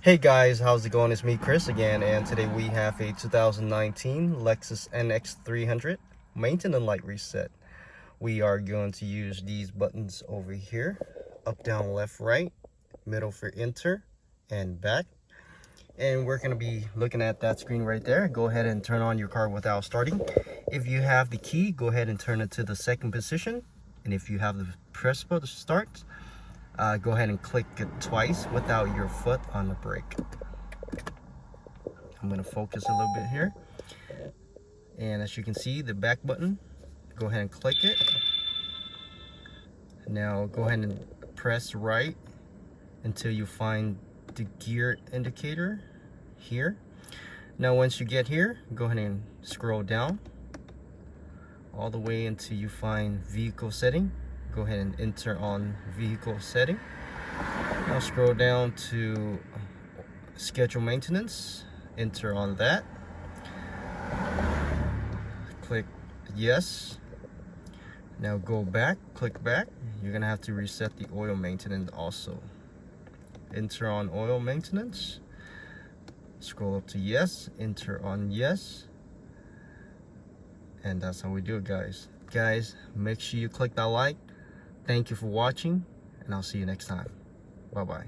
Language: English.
Hey guys, how's it going? It's me, Chris, again, and today we have a 2019 Lexus NX300 maintenance light reset. We are going to use these buttons over here: up, down, left, right, middle for enter, and back. And we're going to be looking at that screen right there. Go ahead and turn on your car without starting. If you have the key, go ahead and turn it to the second position. And if you have the press button to start, go ahead and click it twice without your foot on the brake. I'm going to focus a little bit here, and as you can see, the back button, go ahead and click it. Now go ahead and press right until you find the gear indicator here. Now once you get here, go ahead and scroll down all the way until you find vehicle setting. Go ahead and enter on vehicle setting. Now scroll down to schedule maintenance, enter on that, click yes. Now go back, click back. You're gonna have to reset the oil maintenance also. Enter on oil maintenance, scroll up to yes, enter on yes, and that's how we do it, guys. Make sure you click that like. Thank you for watching, and I'll see you next time. Bye bye.